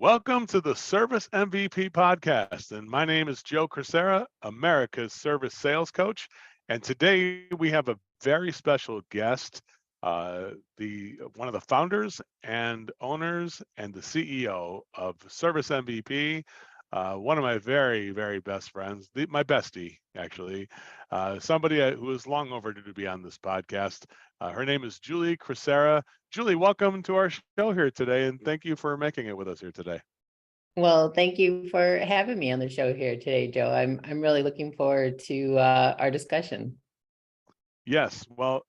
Welcome to the Service MVP podcast. And my name is Joe Crisara, America's service sales coach. And today we have a very special guest, one of the founders and owners and the CEO of Service MVP, one of my very, very best friends, my bestie, actually, somebody who is long overdue to be on this podcast. Her name is Julie Crisara. Julie, welcome to our show here today, and thank you for making it with us here today. Well, thank you for having me on the show here today, Joe. I'm really looking forward to our discussion. Yes, well,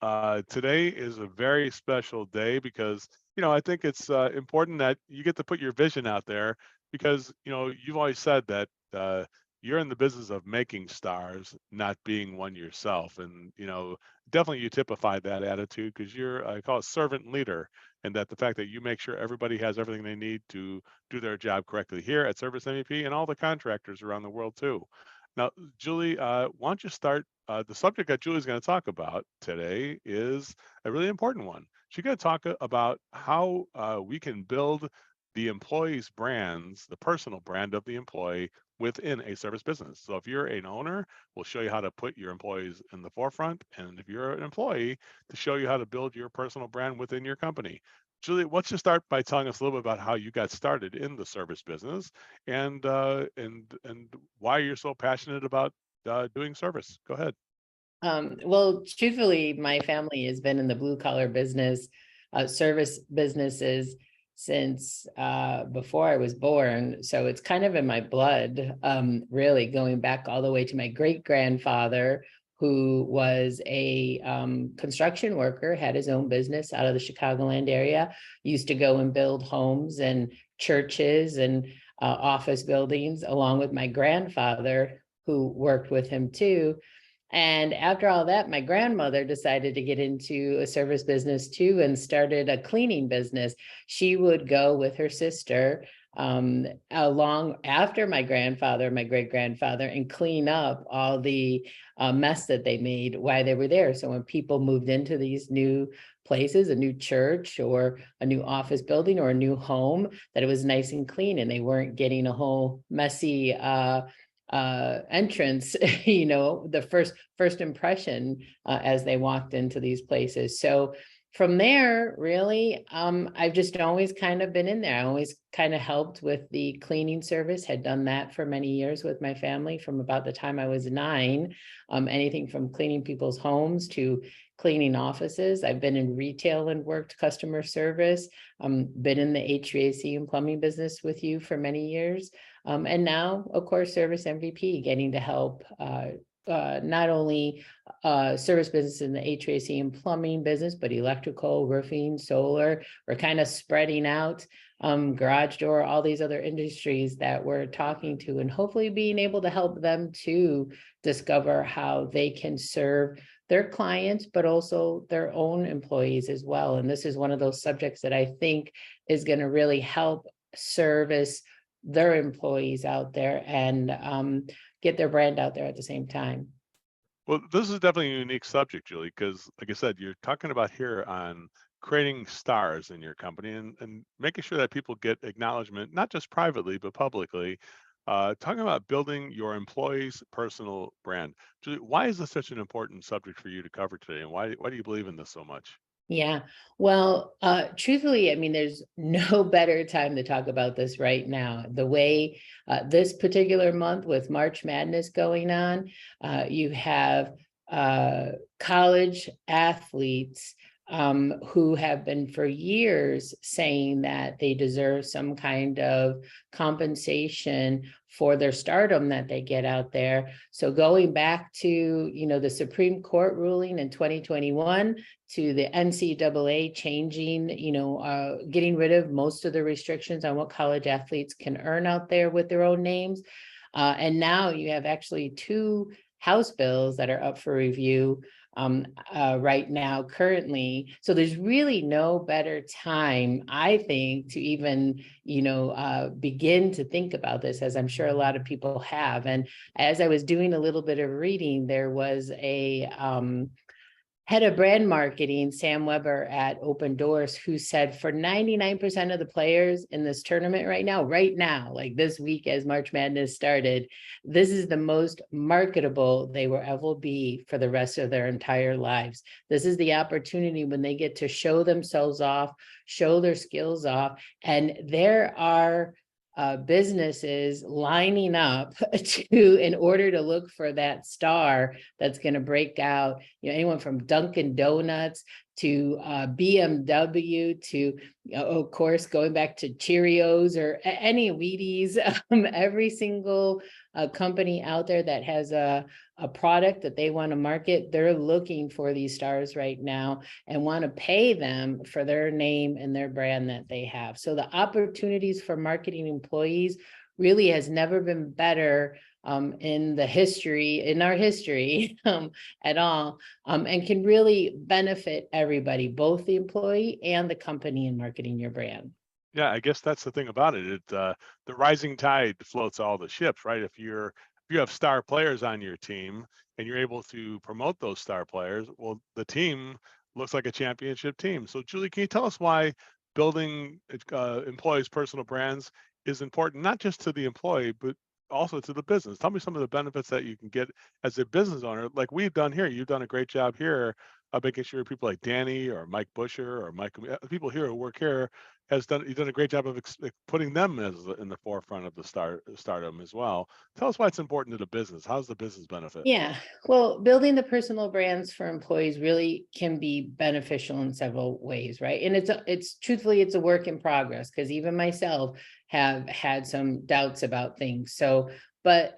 today is a very special day because, I think it's important that you get to put your vision out there because, you've always said that you're in the business of making stars, not being one yourself. And, definitely you typify that attitude because I call it servant leader, and that the fact that you make sure everybody has everything they need to do their job correctly here at Service MVP and all the contractors around the world too. Now, Julie, why don't you start? The subject that Julie's going to talk about today is a really important one. She's going to talk about how we can build the employee's brands, the personal brand of the employee within a service business. So if you're an owner, we'll show you how to put your employees in the forefront. And if you're an employee, to show you how to build your personal brand within your company. Julie, why don't you start by telling us a little bit about how you got started in the service business and why you're so passionate about doing service. Go ahead. Well, truthfully, my family has been in the blue collar business, service businesses since before I was born. So it's kind of in my blood, really going back all the way to my great grandfather, who was a construction worker, had his own business out of the Chicagoland area, used to go and build homes and churches and office buildings, along with my grandfather, who worked with him too. And after all that, my grandmother decided to get into a service business too and started a cleaning business. She would go with her sister along after my grandfather, my great grandfather, and clean up all the mess that they made while they were there. So when people moved into these new places, a new church or a new office building or a new home, that it was nice and clean and they weren't getting a whole messy entrance, the first impression as they walked into these places. So from there, really, I've just always kind of been in there. I always kind of helped with the cleaning service, had done that for many years with my family from about the time I was 9, anything from cleaning people's homes to cleaning offices. I've been in retail and worked customer service, been in the HVAC and plumbing business with you for many years. And now, of course, Service MVP, getting to help not only service business in the HVAC and plumbing business, but electrical, roofing, solar. We're kind of spreading out, garage door, all these other industries that we're talking to, and hopefully being able to help them to discover how they can serve their clients, but also their own employees as well. And this is one of those subjects that I think is going to really help service their employees out there and get their brand out there at the same time. Well, this is definitely a unique subject, Julie, because like I said, you're talking about here on creating stars in your company and making sure that people get acknowledgement, not just privately, but publicly. Talking about building your employees' personal brand. Julie, why is this such an important subject for you to cover today? And why do you believe in this so much? Yeah, well, truthfully, I mean, there's no better time to talk about this right now. The way this particular month with March Madness going on, you have college athletes who have been for years saying that they deserve some kind of compensation for their stardom that they get out there. So going back to, the Supreme Court ruling in 2021, to the NCAA changing, getting rid of most of the restrictions on what college athletes can earn out there with their own names. And now you have actually 2 House bills that are up for review right now currently. So there's really no better time, I think, to even, begin to think about this, as I'm sure a lot of people have. And as I was doing a little bit of reading, there was a head of brand marketing, Sam Weber at Open Doors, who said for 99% of the players in this tournament right now, like this week as March Madness started, this is the most marketable they will ever be for the rest of their entire lives. This is the opportunity when they get to show themselves off, show their skills off, and there are businesses lining up in order to look for that star that's going to break out. Anyone from Dunkin' Donuts to BMW to, of course, going back to Cheerios or any Wheaties, every single company out there that has a product that they want to market, they're looking for these stars right now and want to pay them for their name and their brand that they have. So the opportunities for marketing employees really has never been better in our history at all, and can really benefit everybody, both the employee and the company in marketing your brand. Yeah, I guess that's the thing about it. The rising tide floats all the ships, right? If you have star players on your team and you're able to promote those star players, well, the team looks like a championship team. So, Julie, can you tell us why building employees' personal brands is important, not just to the employee, but also to the business? Tell me some of the benefits that you can get as a business owner, like we've done here. You've done a great job here of making sure people like Danny or Mike Busher or Mike, people here who work here, you've done a great job of putting them as in the forefront of the stardom as well. Tell us why it's important to the business. How's the business benefit? Yeah, well, building the personal brands for employees really can be beneficial in several ways, right? And it's truthfully, it's a work in progress, because even myself have had some doubts about things. So, but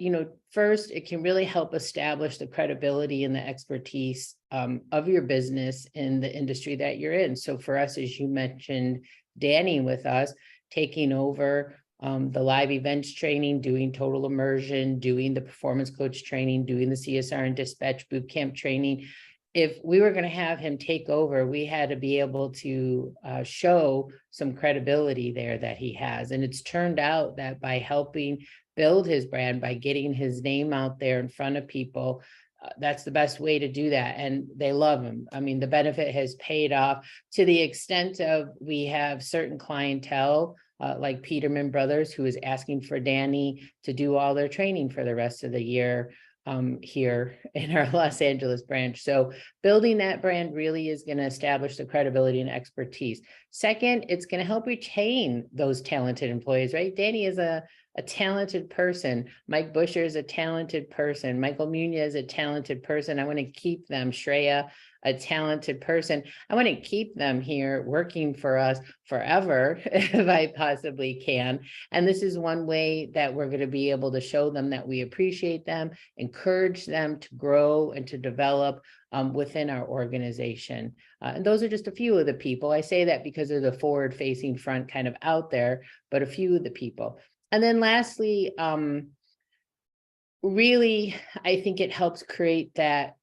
first, it can really help establish the credibility and the expertise of your business in the industry that you're in. So for us, as you mentioned, Danny with us taking over the live events training, doing total immersion, doing the performance coach training, doing the CSR and dispatch boot camp training. If we were going to have him take over, we had to be able to show some credibility there that he has. And it's turned out that by helping build his brand, by getting his name out there in front of people, that's the best way to do that. And they love him. I mean, the benefit has paid off to the extent of we have certain clientele like Peterman Brothers, who is asking for Danny to do all their training for the rest of the year here in our Los Angeles branch. So building that brand really is going to establish the credibility and expertise. Second, it's going to help retain those talented employees, right? Danny is a talented person. Mike Busher is a talented person. Michael Munoz is a talented person. I want to keep them. Shreya, a talented person. I want to keep them here working for us forever if I possibly can. And this is one way that we're going to be able to show them that we appreciate them, encourage them to grow and to develop within our organization. And those are just a few of the people. I say that because of the forward-facing front kind of out there, but a few of the people. And then lastly, really, I think it helps create that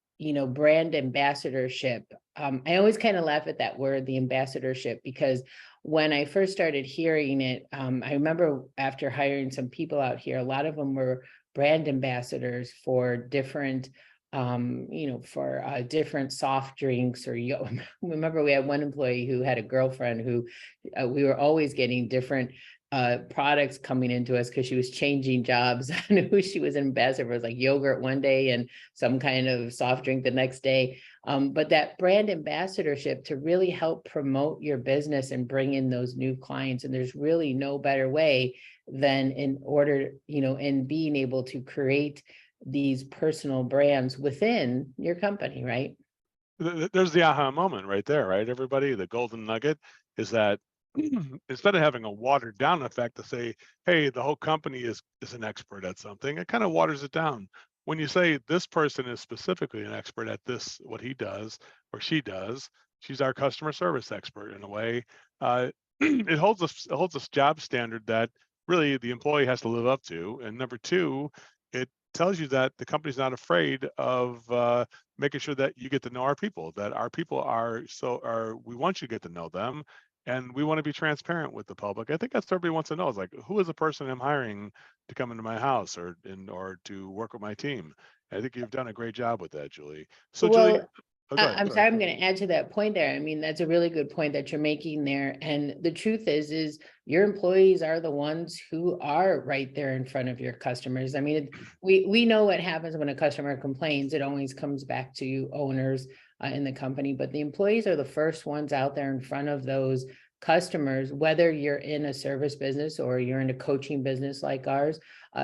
brand ambassadorship. I always kind of laugh at that word, the ambassadorship, because when I first started hearing it, I remember after hiring some people out here, a lot of them were brand ambassadors for different, different soft drinks or remember we had one employee who had a girlfriend who we were always getting different products coming into us because she was changing jobs on who she was an ambassador for. It was like yogurt one day and some kind of soft drink the next day. But that brand ambassadorship to really help promote your business and bring in those new clients. And there's really no better way than in being able to create these personal brands within your company, right? There's the aha moment right there, right? Everybody, the golden nugget is that instead of having a watered down effect to say, hey, the whole company is an expert at something, it kind of waters it down. When you say this person is specifically an expert at this, what he does or she does, she's our customer service expert in a way. It holds a job standard that really the employee has to live up to. And number two, it tells you that the company's not afraid of making sure that you get to know our people, that our people we want you to get to know them. And we want to be transparent with the public. I think that's what everybody wants to know is like, who is the person I'm hiring to come into my house or to work with my team? I think you've done a great job with that, Julie. So Julie, Well, Oh, go ahead. I'm Sorry. sorry, I'm going to add to that point there. I mean, that's a really good point that you're making there. And the truth is your employees are the ones who are right there in front of your customers. I mean, we know what happens when a customer complains. It always comes back to owners in the company, but the employees are the first ones out there in front of those customers, whether you're in a service business or you're in a coaching business like ours,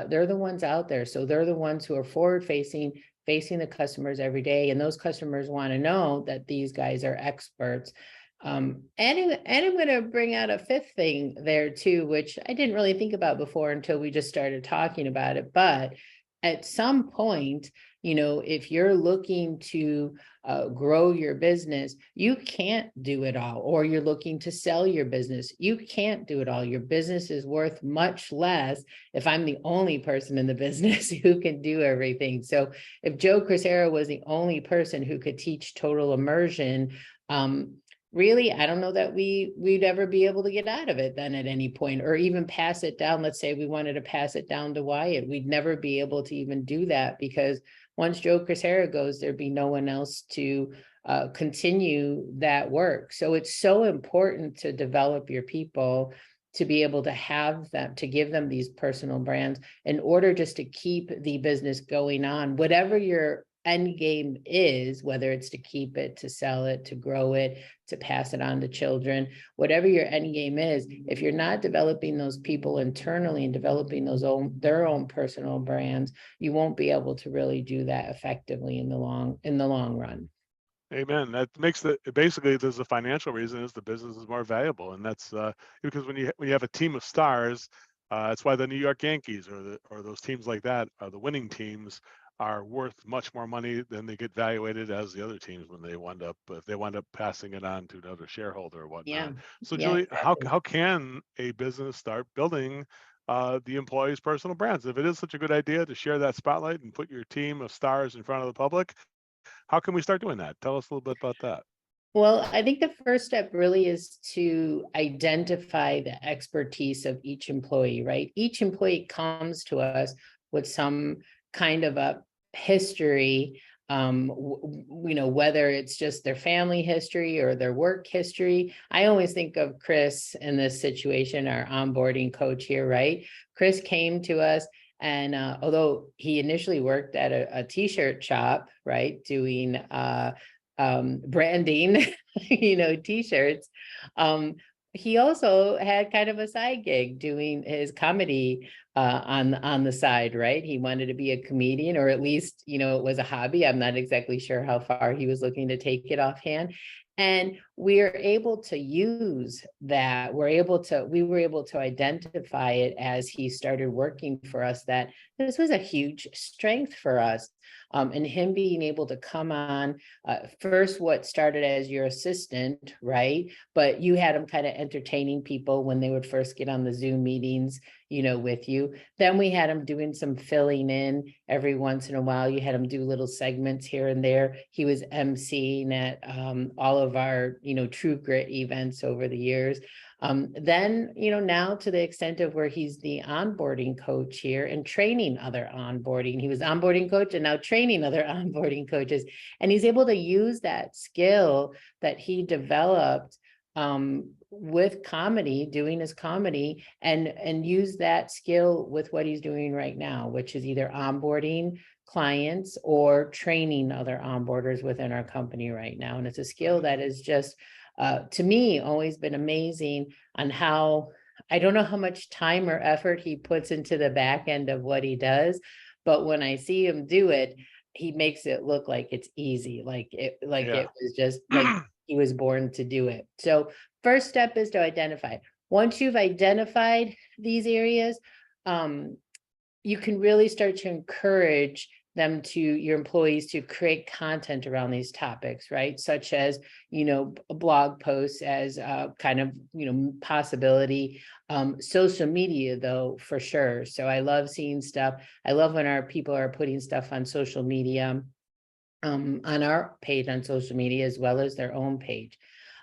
they're the ones out there. So they're the ones who are forward facing the customers every day. And those customers want to know that these guys are experts. And I'm going to bring out a fifth thing there too, which I didn't really think about before until we just started talking about it. But at some point, if you're looking to grow your business, you can't do it all, or you're looking to sell your business. You can't do it all. Your business is worth much less if I'm the only person in the business who can do everything. So if Joe Crisara was the only person who could teach total immersion, really, I don't know that we'd ever be able to get out of it then at any point, or even pass it down. Let's say we wanted to pass it down to Wyatt. We'd never be able to even do that, because once Joe Crisara goes, there'd be no one else to continue that work. So it's so important to develop your people, to be able to have them, to give them these personal brands in order just to keep the business going on, whatever your end game is, whether it's to keep it, to sell it, to grow it, to pass it on to children, whatever your end game is. If you're not developing those people internally and developing their own personal brands, you won't be able to really do that effectively in the long run. Amen. That makes basically there's a financial reason is the business is more valuable, and that's because when you have a team of stars, that's why the New York Yankees or those teams like that are the winning teams are worth much more money than they get valuated as the other teams when they wind up if they wind up passing it on to another shareholder or Yeah. whatnot. So Yeah, Julie, how exactly. how can a business start building the employees' personal brands? If it is such a good idea to share that spotlight and put your team of stars in front of the public, how can we start doing that? Tell us a little bit about that. Well, I think the first step really is to identify the expertise of each employee, right? Each employee comes to us with some kind of a history, whether it's just their family history or their work history. I always think of Chris in this situation, our onboarding coach here, right? Chris came to us, and although he initially worked at a t-shirt shop, right, doing branding, t-shirts. He also had kind of a side gig doing his comedy on the side, right? He wanted to be a comedian, or at least, it was a hobby. I'm not exactly sure how far he was looking to take it offhand. And we're able to use that. We were able to identify it as he started working for us, that this was a huge strength for us. And him being able to come on, first what started as your assistant, right? But you had him kind of entertaining people when they would first get on the Zoom meetings, with you. Then we had him doing some filling in every once in a while. You had him do little segments here and there. He was emceeing at all of our, True Grit events over the years. Then, now to the extent of where he's the onboarding coach here and training other onboarding. He was onboarding coach and now training other onboarding coaches. And he's able to use that skill that he developed with comedy, doing his comedy, and use that skill with what he's doing right now, which is either onboarding clients or training other onboarders within our company right now. And it's a skill that is just, to me, always been amazing on how, I don't know how much time or effort he puts into the back end of what he does, but when I see him do it, he makes it look like it's easy, like it Yeah. was just like he was born to do it. So first step is to identify. Once you've identified these areas, you can really start to encourage your employees to create content around these topics, right? Such as, blog posts as kind of, possibility. Social media though, for sure. So I love seeing stuff. I love when our people are putting stuff on social media, on our page on social media, as well as their own page.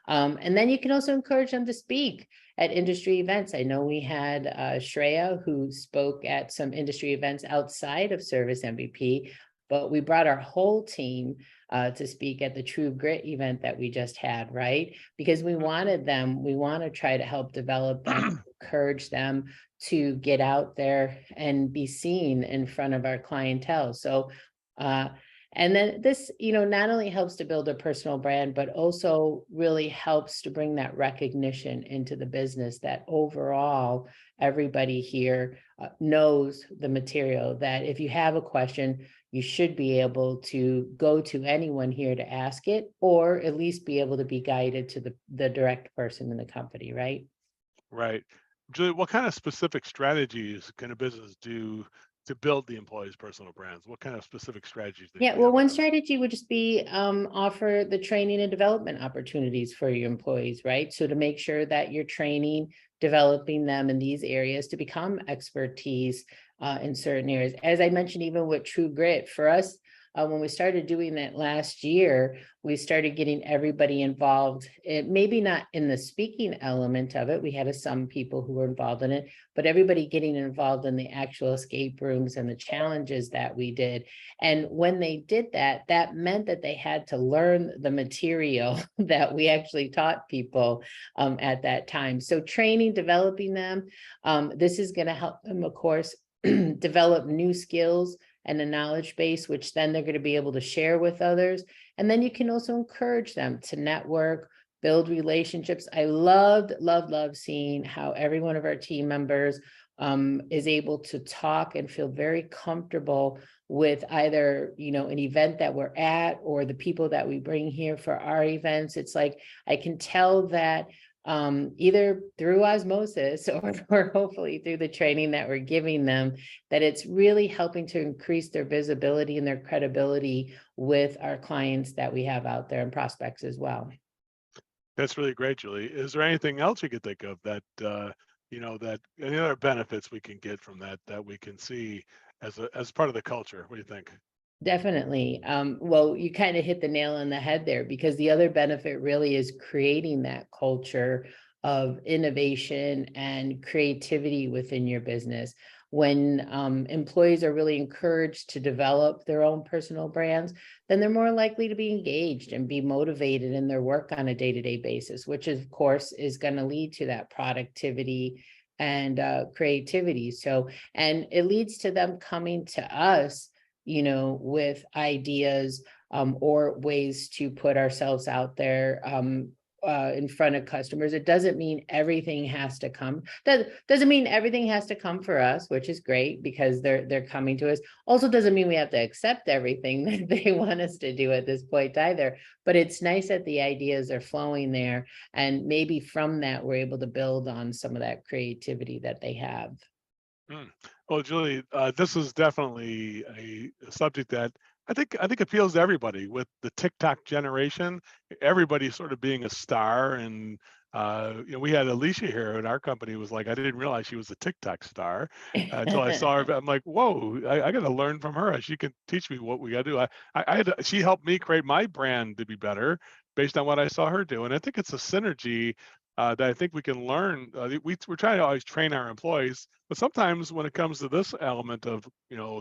And then you can also encourage them to speak at industry events. I know we had Shreya, who spoke at some industry events outside of Service MVP, but we brought our whole team to speak at the True Grit event that we just had, right? Because we wanted them, we want to try to help develop them, encourage them to get out there and be seen in front of our clientele. So, and then this, not only helps to build a personal brand, but also really helps to bring that recognition into the business that overall, everybody here knows the material, that if you have a question, you should be able to go to anyone here to ask it, or at least be able to be guided to the direct person in the company, right? Right. Julie, what kind of specific strategies can a business do to build the employees' personal brands? What kind of specific strategies do Yeah, you well, have one around that? strategy would just be offer the training and development opportunities for your employees, right? So to make sure that you're training, developing them in these areas to become expertise in certain areas. As I mentioned, even with True Grit, for us, when we started doing that last year, we started getting everybody involved. Maybe not in the speaking element of it. We had some people who were involved in it, but everybody getting involved in the actual escape rooms and the challenges that we did. And when they did that, that meant that they had to learn the material that we actually taught people at that time. So training, developing them, this is going to help them, of course, develop new skills and a knowledge base, which then they're going to be able to share with others. And then you can also encourage them to network, build relationships. I loved seeing how every one of our team members is able to talk and feel very comfortable with either, an event that we're at or the people that we bring here for our events. It's like, I can tell that either through osmosis or hopefully through the training that we're giving them, that it's really helping to increase their visibility and their credibility with our clients that we have out there and prospects as well. That's really great, Julie. Is there anything else you could think of that, that any other benefits we can get from that that we can see as part of the culture? What do you think? Definitely. Well, you kind of hit the nail on the head there, because the other benefit really is creating that culture of innovation and creativity within your business. When employees are really encouraged to develop their own personal brands, then they're more likely to be engaged and be motivated in their work on a day-to-day basis, which of course is going to lead to that productivity and creativity. So, and it leads to them coming to us, with ideas or ways to put ourselves out there in front of customers. It doesn't mean everything has to come. That doesn't mean everything has to come for us, which is great because they're coming to us. Also doesn't mean we have to accept everything that they want us to do at this point either. But it's nice that the ideas are flowing there, and maybe from that we're able to build on some of that creativity that they have. Mm. Well, Julie, this is definitely a subject that I think appeals to everybody. With the TikTok generation, everybody sort of being a star, and we had Alicia here in our company. Was like, I didn't realize she was a TikTok star until I saw her. I'm like, whoa, I got to learn from her. She can teach me what we got to do. She helped me create my brand to be better based on what I saw her do, and I think it's a synergy that I think we can learn. We're trying to always train our employees, but sometimes when it comes to this element of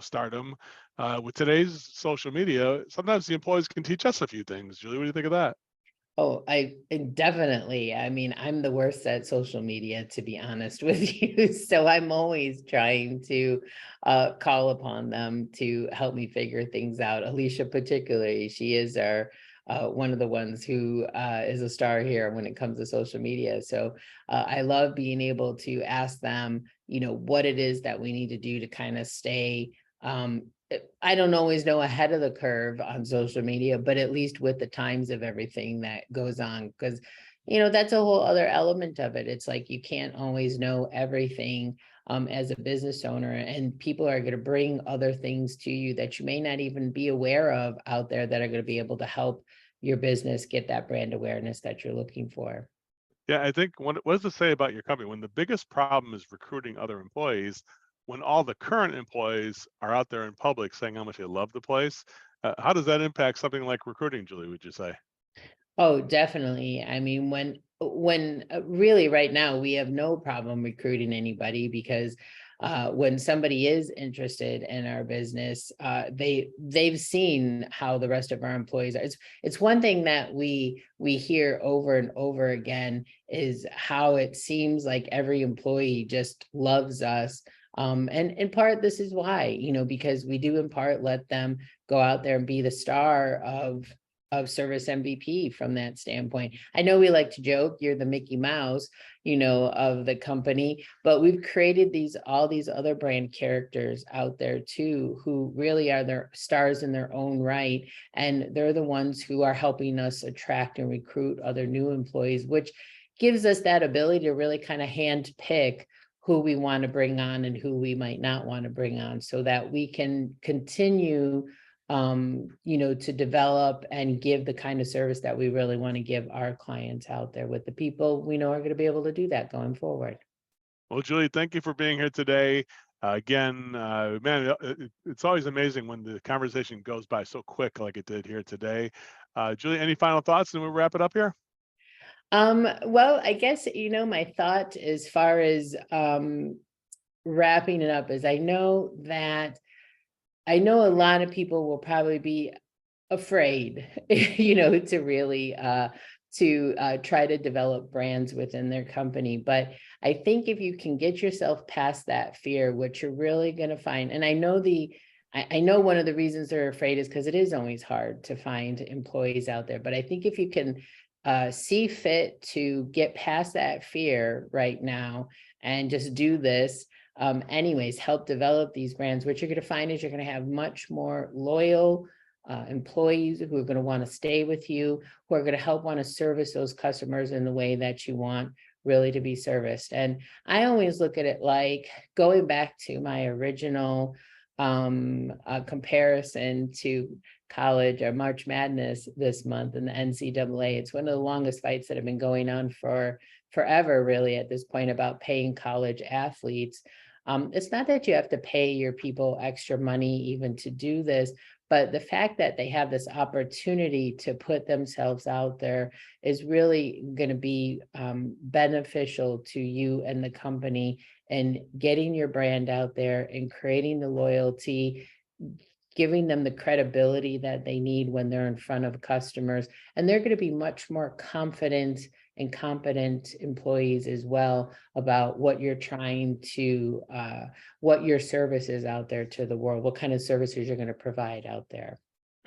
stardom, with today's social media, sometimes the employees can teach us a few things. Julie, what do you think of that? Oh, I definitely. I mean, I'm the worst at social media, to be honest with you. So I'm always trying to call upon them to help me figure things out. Alicia, particularly, she is our one of the ones who is a star here when it comes to social media. So I love being able to ask them, what it is that we need to do to kind of stay I don't always know ahead of the curve on social media, but at least with the times of everything that goes on, because, that's a whole other element of it. It's like you can't always know everything as a business owner, and people are going to bring other things to you that you may not even be aware of out there that are going to be able to help your business get that brand awareness that you're looking for. Yeah, I think what does it say about your company when the biggest problem is recruiting other employees? When all the current employees are out there in public saying how much they love the place, how does that impact something like recruiting, Julie? Would you say? Oh, definitely. I mean, when really right now we have no problem recruiting anybody because when somebody is interested in our business, they've seen how the rest of our employees are. It's one thing that we hear over and over again is how it seems like every employee just loves us. And in part, this is why, because we do in part let them go out there and be the star of service MVP from that standpoint. I know we like to joke, you're the Mickey Mouse, of the company, but we've created all these other brand characters out there too, who really are their stars in their own right. And they're the ones who are helping us attract and recruit other new employees, which gives us that ability to really kind of hand pick who we want to bring on and who we might not want to bring on so that we can continue to develop and give the kind of service that we really want to give our clients out there with the people we know are going to be able to do that going forward. Well, Julie, thank you for being here today. Again, man, it's always amazing when the conversation goes by so quick like it did here today. Julie, any final thoughts and we'll wrap it up here? Well, I guess, my thought as far as wrapping it up is I know a lot of people will probably be afraid, to really try to develop brands within their company. But I think if you can get yourself past that fear, what you're really going to find, and I know one of the reasons they're afraid is because it is always hard to find employees out there. But I think if you can see fit to get past that fear right now and just do this, anyways, help develop these brands, what you're going to find is you're going to have much more loyal employees who are going to want to stay with you, who are going to help want to service those customers in the way that you want really to be serviced. And I always look at it like going back to my original comparison to college or March Madness this month in the NCAA. It's one of the longest fights that have been going on for forever, really, at this point about paying college athletes. It's not that you have to pay your people extra money even to do this, but the fact that they have this opportunity to put themselves out there is really going to be beneficial to you and the company, and getting your brand out there and creating the loyalty, giving them the credibility that they need when they're in front of customers. And they're going to be much more confident and competent employees as well about what you're trying to, what your service is out there to the world, what kind of services you're going to provide out there.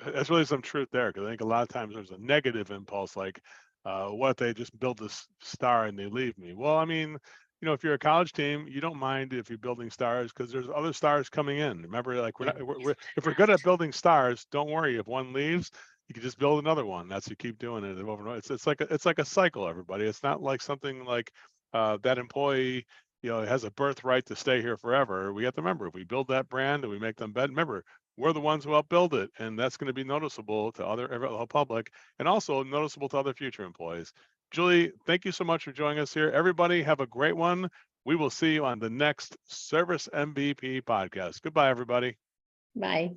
That's really some truth there, because I think a lot of times there's a negative impulse, like, what if they just build this star and they leave me? Well, I mean, if you're a college team, you don't mind if you're building stars because there's other stars coming in. Remember, like we're Yeah. not, if we're good at building stars, don't worry. If one leaves, you can just build another one. That's you keep doing it over and over. It's like a cycle, everybody. It's not like something like that employee, has a birthright to stay here forever. We have to remember, if we build that brand and we make them better, remember, we're the ones who help build it, and that's going to be noticeable to the public, and also noticeable to other future employees. Julie, thank you so much for joining us here. Everybody, have a great one. We will see you on the next Service MVP podcast. Goodbye, everybody. Bye.